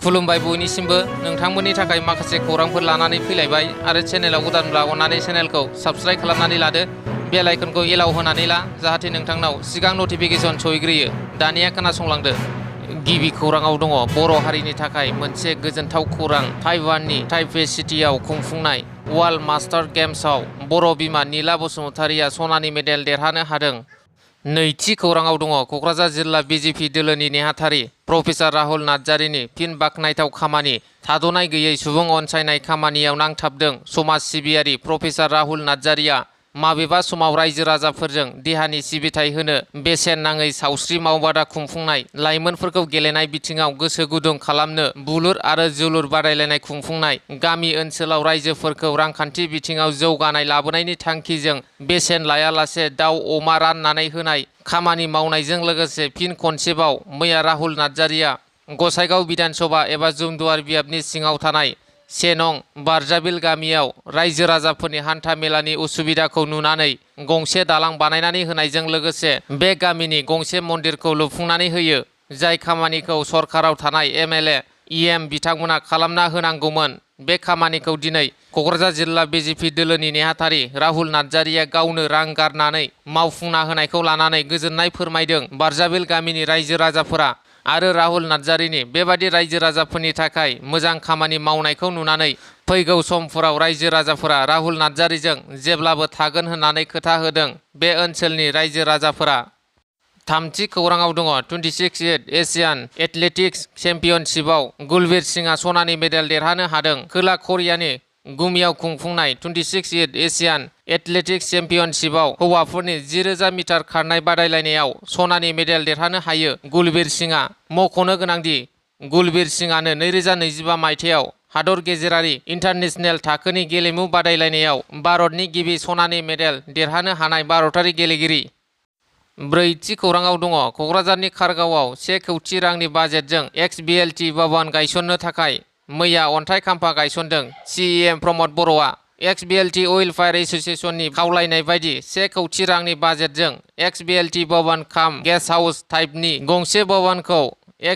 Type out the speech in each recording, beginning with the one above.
खुलुमबाय बयनिसिमबो नोंथांमोननि थाखाय माखासे खौरांफोर लानानै फैलायबाय आरो चेनेलाव गोदानब्ला अन्नानै चेनेलखौ साबस्क्राइब खालामनानै लादो बेल आइकनखौ एलाव होनानै ला जाहाथे नोंथांनाव सिगां नटिफिकेसन सहैग्रोयो। दानिया खोनासंलांदो। गिबि खौराङाव दङ बर' हारिनि थाखाय मोनसे गोजोनथाव खौरां। ताइवाननि ताइपे सिटीआव खुंफुंनाय वर्ल्ड मास्टार गेम्सआव बर' बिमा नीला बसुमतारिया सनानि मेडेल देरहानो हादों। नैथि खौराङाव दङ क'क्राझार जिल्ला बिजेपि दोलोनि नेहाथारि प्रफेसार राहुल नार्जारिनि फिन बाखनायथाव खामानि। थाद'नाय गैयै सुबुं अनसायनाय खामानियाव नांथाबदों समाज सिबियारि प्रफेसार राहुल नार्जारिया। माबेबा समाव रायजो राजाफोरजों देहानि सिबिथाय होनो बेसेन नाङै सावस्रि मावबादा खुंफुंनाय, लाइमोनफोरखौ गेलेनाय बिथिङाव गोसो गुदुं खालामनो बुलुर आरो जोलुर बादायलायनाय खुंफुंनाय, गामि ओनसोलाव रायजोफोरखौ रांखान्थि बिथिङाव जौगानाय लाबोनायनि थांखिजों बेसेन लायालासे दाउ अमा राननानै होनाय खामानि मावनायजों लोगोसे फिन खनसेबाव मैया राहुल नार्जारिया गसाइगाव बिधानसभा एबा जुमदुवार बियाबनि सिङाव थानाय 1 नं बारजाबिल गामियाव रायजो राजाफोरनि हान्था मेलानि उसुबिदाखौ नुनानै गंसे दालां बानायनानै होनायजों लोगोसे बे गामिनि गंसे मन्दिरखौ लुफुंनानै होयो। जाय खामानिखौ सरकाराव थानाय एमएलए इएम बिथांमोना खालामना होनांगौमोन, बे खामानिखौ दिनै क'क्राझार जिल्ला बिजेपि दोलोनि नेहाथारि राहुल नार्जारिया गावनो रां गारनानै मावफुंना होनायखौ लानानै गोजोननाय फोरमायदों बारजाबिल गामिनि रायजो राजाफोरा। आरो राहुल नार्जारिनि बेबादि रायजो राजाफोरनि थाखाय मोजां खामानि मावनायखौ नुनानै फैगौ समफोराव रायजो राजाफोरा राहुल नार्जारिजों जेब्लाबो थागोन होननानै खोथा होदों बे ओनसोलनि रायजो राजाफोरा। थामथि खौराङाव दङ 26 एशियान एथलेटिक्स चेम्पियनशिपआव गुलबीर सिंहआ सनानि मेडेल देरहानो हादों। खोला करियानि गुमियाव खुंफुंनाय 26 एशियान एथलेटिक्स चेम्पियनशिपआव हौवाफोरनि 10,000 मिटार खारनाय बादायलायनायाव सनानि मेडेल देरहानो हायो गुलबीर सिंहआ। मख'नो गोनांदि गुलबीर सिंहआनो 2025 मायथाइयाव हादर गेजेरारि इन्टारनेशनेल थाखोनि गेलेमु बादायलायनायाव भारतनि गिबि सनानि मेडेल देरहानो हानाय भारतारि गेलेगिरि। ब्रैथि खौराङाव दङ क'क्राझारनि खारगावआव 1 कौटि रांनि बाजेटजों XBLT भवन गायसननो थाखाय मैया अन्थाइ खाम्फा गायसनदों CEM प्रमद बर'आ। XBLT वेलफेयार एस'सिएशननि खावलायनाय बायदि 1 कौटि रांनि बाजेटजों XBLT भवन काम गेस्ट हाउस टाइपनि गंसे भवनखौ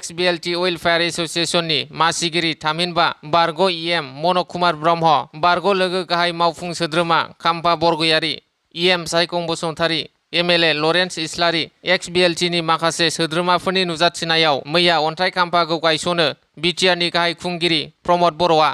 XBLT वेलफेयार एस'सिएशननि मासिगिरि थामहिनबा बारग' EM मन' कुमार ब्रह्म, बारग' लोगो गाहाय मावफुं सोद्रोमा खाम्फा बरगयारी, EM सायखं बसुमतारी, MLA लरेन्स इस्लारि, XBLTनि माखासे सोद्रोमाफोरनि नुजाथिनायाव मैया अन्थाइ खाम्फाखौ गायसनो बिटिआरनि गाहाय खुंगिरि प्रमद बर'आ।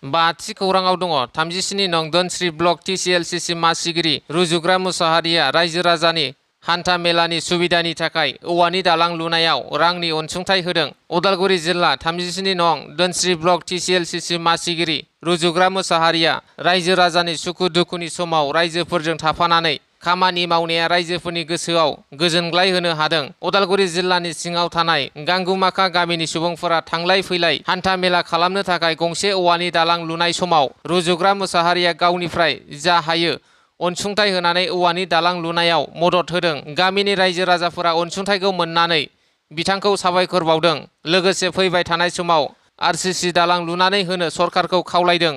बाथि खौराङाव दङ 37 नं धोनस्री ब्लक TCLCC मासिगिरि रुजुग्रा मुसाहारिया रायजो राजानि हान्था मेलानि सुबिदानि थाखाय औवानि दालां लुनायाव रांनि अनसुंथाइ होदों। उदालगुरि जिल्ला 37 नं धोनस्री ब्लक TCLCC मासिगिरि रुजुग्रा मुसाहारिया रायजो राजानि सुखु दुखुनि समाव रायजोफोरजों थाफानानै खामानि मावनाया रायजोफोरनि गोसोआव गोजोनग्लाय होनो हादों। उदालगुरि जिल्लानि सिङाव थानाय गांगुमाखा गामिनि सुबुंफोरा थांलाय फैलाय हान्था मेला खालामनो थाखाय गंसे औवानि दालां लुनाय समाव रुजुग्रा मुसाहारिया गावनिफ्राय जा हायो अनसुंथाइ होनानै औवानि दालां लुनायाव मदद होदों। गामिनि रायजो राजाफोरा अनसुंथाइखौ मोननानै बिथांखौ साबायखर बावदों। लोगोसे फैबाय थानाय समाव RCC दालां लुनानै होनो सरकारखौ खावलायदों।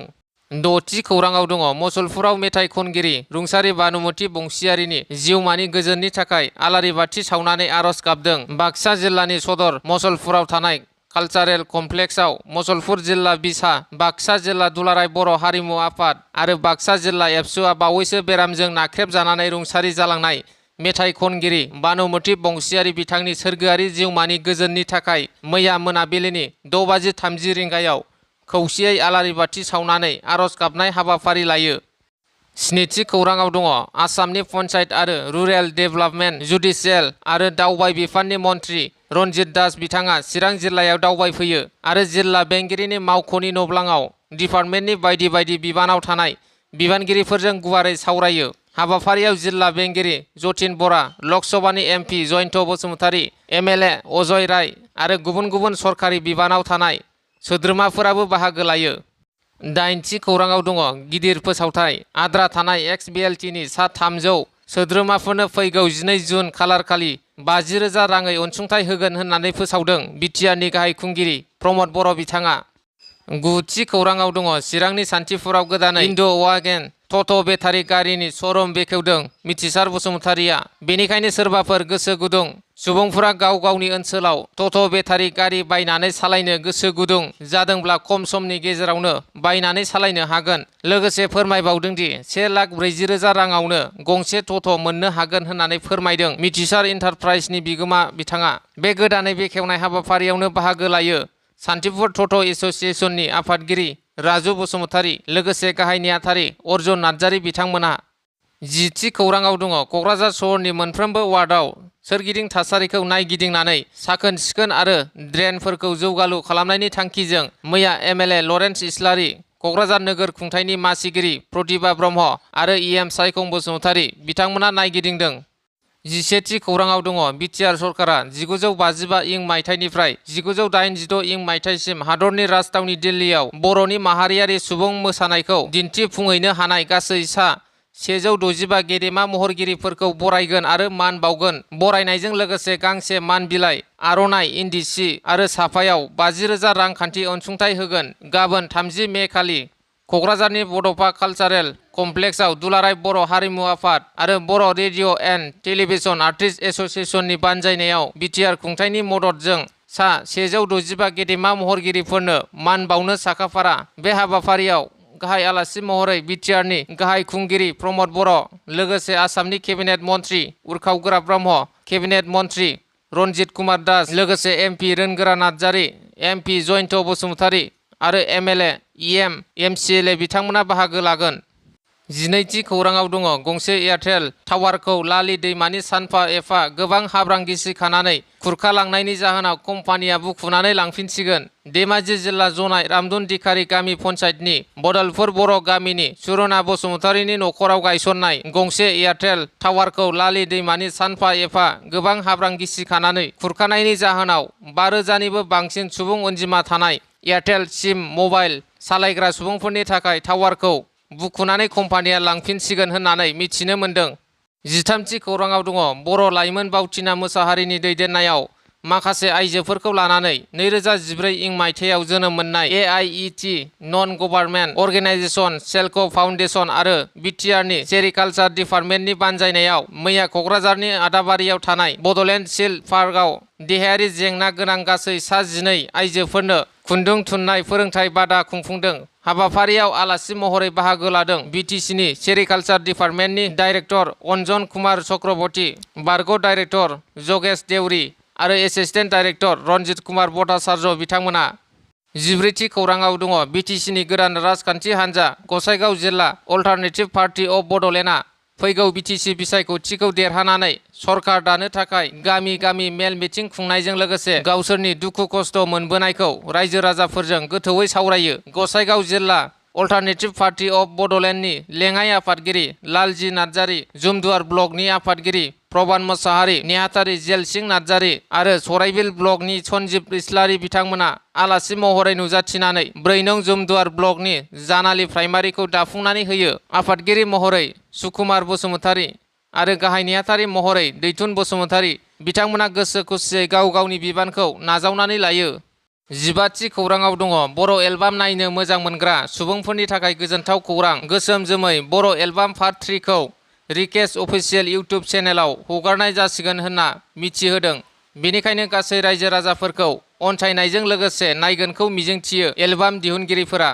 द'थि खौराङाव दङ मुसलपुराव मेथाइ खनगिरि रुंसारि भानुमति बंसियारिनि जिउमानि गोजोननि थाखाय आलारि बाथि सावनानै आरज गाबदों। बाक्सा जिल्लानि सदर मुसलपुराव थानाय कालचारेल कमप्लेक्सआव मुसलपुर जिल्ला बिसा, बाक्सा जिल्ला दुलाराय बर' हारिमु आफाद आरो बाक्सा जिल्ला एबसुआ बावैसो बेरामजों नाख्रेबजानानै रुंसारि जालांनाय मेथाइ खनगिरि भानुमति बंसियारि बिथांनि सोरगोआरि जिउमानि गोजोननि थाखाय मैया मोनाबिलिनि 6:30 रिंगायाव खौसेयै आलारि बाथि सावनानै आरज गाबनाय हाबाफारि लायो। स्निथि खौराङाव दङ आसामनि पन्चायत आरो रुरेल डेभेलपमेन्ट जुडिसियेल आरो दावबाय बिफाननि मन्थ्रि रन्जित दास बिथाङा चिरां जिल्लायाव दावबायफैयो आरो जिल्ला बेंगिरिनि मावख'नि नब्लाङाव डिपार्टमेन्टनि बायदि बायदि बिबानाव थानाय बिबानगिरिफोरजों गुवारै सावरायो। हाबाफारियाव जिल्ला बेंगिरि जतिन बरा, लक सभानि MP जयन्त बसुमतारी, MLA अजय राय आरो गुबुन गुबुन सरकारि बिबानाव थानाय सोद्रोमाफोराबो बाहागो लायो। दाइनथि खौराङाव दङ गिदिर फोसावथाय आद्रा थानाय XBLTनि सा 300 सोद्रोमाफोरनो फैगौ 12 जुन खालारखालि 50,000 राङै अनसुंथाइ होगोन होननानै फोसावदों बिटिआरनि गाहाय खुंगिरि प्रमद बर' बिथाङा। गुथि खौराङाव दङ चिरांनि सान्थिफुराव गोदानै इन्ड' वागेन टट' बेटारि गारिनि श'रुम बेखेवदों मिथिसार बसुमतारिया। बेनिखायनो सोरबाफोर गोसो गुदुं सुबुंफोरा गाव गावनि ओनसोलाव टट' बेटारि गारि बायनानै सालायनो गोसो गुदुं जादोंब्ला खम समनि गेजेरावनो बायनानै सालायनो हागोन। लोगोसे फोरमायबावदों दि 1,40,000 राङावनो गंसे टट' मोननो हागोन होननानै फोरमायदों मिथिसार इन्टारप्राइजनि बिगोमा बिथाङा। बे गोदानै बेखेवनाय हाबाफारियावनो बाहागो लायो सान्तिपुर टट' एस'सिएशननि आफादगिरि राजु बसुमतारी लोगोसे गाहाय नेहाथारि अर्जुन नार्जारी बिथांमोनहा। 10थि खौराङाव दङ क'क्राझार सहरनि मोनफ्रोमबो वार्डआव सोरगिदिं थासारिखौ नायगिदिंनानै साखोन सिखोन आरो ड्रेनफोरखौ जौगालु खालामनायनि थांखिजों मैया एमएलए लरेन्स इस्लारि, क'क्राझार नोगोर खुंथायनि मासिगिरि प्रतिभा ब्रह्म आरो इएम सायखं बसुमतारी बिथांमोना नायगिदिंदों। 11थि खौराङाव दङ बिटिआर सरकारा 1955 इं मायथाइनिफ्राय 1982 इं मायथाइसिम हादरनि राजथावनि दिल्लीयाव बर'नि माहारियारि सुबुं मोसानायखौ दिन्थिफुंहैनो हानाय गासै सा 165 गेदेमा महरगिरिफोरखौ बरायगोन आरो मान बावगोन। बरायनायजों लोगोसे गांसे मान बिलाइ, आर'नाइ, इन्दि सि आरो साफायाव 50,000 रांखान्थि अनसुंथाइ होगोन। गाबोन 30 मे खालि क'क्राझारनि बड'फा कालचारेल कमप्लेक्सआव दुलाराय बर' हारिमु आफाद आरो Bodo' radio' and television artist एस'सिएशननि बानजायनायाव बिटिआर खुंथायनि मददजों सा 165 गेदेमा महरगिरिफोरनो मान बावनो साखाफारा। बे हाबाफारियाव गाहाय आलासि महरै बिटिआरनि गाहाय खुंगिरि प्रमद बर', लोगोसे आसामनि केबिनेट मन्त्रि उर्खाव गोरा ब्रह्म, केबिनेट मन्त्रि रन्जित कुमार दास, लोगोसे एमपि रोनगोरा नार्जारी, एमपि जयन्त बसुमतारी आरो एमएलए, इएम, एमसिएलए बिथांमोना बाहागो लागोन। 12थि खौराङाव दङ गंसे एयारटेल टावारखौ लालि दैमानि सानफा एफा गोबां हाब्रां गिसिखानानै खुरखालांनायनि जाहोनाव कम्पानिया बुखुनानै लांफिनसिगोन। धेमाजि जिल्ला जनाय रामदुन दिखारि गामि पन्चायतनि बदलपुर बर' गामिनि सुरना बसुमतारीनि नखराव गायसननाय गंसे एयारटेल टावारखौ लालि दैमानि सानफा एफा गोबां हाब्रां गिसिखानानै खुरखानायनि जाहोनाव 5,000निबो बांसिन सुबुं अनजिमा थानाय एयारटेल सिम मबाइल सालायग्रा सुबुंफोरनि थाखाय टावारखौ बुखुनानै कम्पानिया लांफिनसिगोन होननानै मिथिनो मोन्दों। 13थि खौराङाव दङ बर' लाइमोन बावथिना मोसाहारिनि दैदेननायाव माखासे आइजोफोरखौ लानानै 2014 इं मायथाइयाव जोनोम मोननाय एआइइटि नन गभार्नमेन्ट अर्गेनाइजेसन सेल्क' फाउन्डेसन आरो बिटिआरनि सेरिकालचार डिपार्टमेन्टनि बानजायनायाव मैया क'क्राझारनि आदाबारियाव थानाय बडलेण्ड सिल्क पार्कआव देहायारि जेंना गोनां गासै सा 12 आइजोफोरनो खुन्दुं थुननाय फोरोंथाय बादा खुंफुंदों। हाबाफारियाव आलासि महरै बाहागो लादों बिटिसिनि सेरिकालचार डिपार्टमेन्टनि डाइरेक्टर अन्जन कुमार चक्रवर्ती, बारग' डाइरेक्टर जगेश देउरि आरो एसिस्टेन्ट डाइरेक्टर रन्जित कुमार भट्टाचार्य बिथांमोना। 14थि खौराङाव दङ बिटिसिनि गोदान राजखान्थि हान्जा गसाइगाव जिल्ला अल्टारनेटिभ पार्टी अफ बडलेण्डआ फैगौ बिटिसि बिसायख'थिखौ देरहानानै सरकार दानो थाखाय गामि गामि मेल मिथिं खुंनायजों लोगोसे गावसोरनि दुखु खस्थ' मोनबोनायखौ रायजो राजाफोरजों गोथौयै सावरायो। गसाइगाव जिल्ला अल्टारनेटिभ पार्टी अफ बडलेण्डनि लेङाइ आफादगिरि लालजि नार्जारी, जुमदुवार ब्लकनि आफादगिरि प्रबान मोसाहारि, नेहाथारि जेलसिं नार्जारी आरो सराइबिल ब्लकनि सन्जिब इस्लारि बिथांमोना आलासि महरै नुजाथिनानै 4 नं जुमदुवार ब्लकनि जानालि प्राइमारिखौ दाफुंनानै होयो। आफादगिरि महरै सुकुमार बसुमतारी आरो गाहाय नेहाथारि महरै दैथुन बसुमतारी बिथांमोना गोसो खुसियै गाव गावनि बिबानखौ नाजावनानै लायो। 15थि खौराङाव दङ बर' एलबाम नायनो मोजां मोनग्रा सुबुंफोरनि थाखाय गोजोनथाव खौरां। गोसोम जोमै बर' एलबाम पार्ट 3 खौ रिकेश अफिसियेल इउटुब चेनेलाव हगारनाय जासिगोन होनना मिथिहोदों। बेनिखायनो गासै रायजो राजाफोरखौ अनसायनायजों लोगोसे नायगोनखौ मिजिंथियो एलबाम दिहुनगिरिफोरा।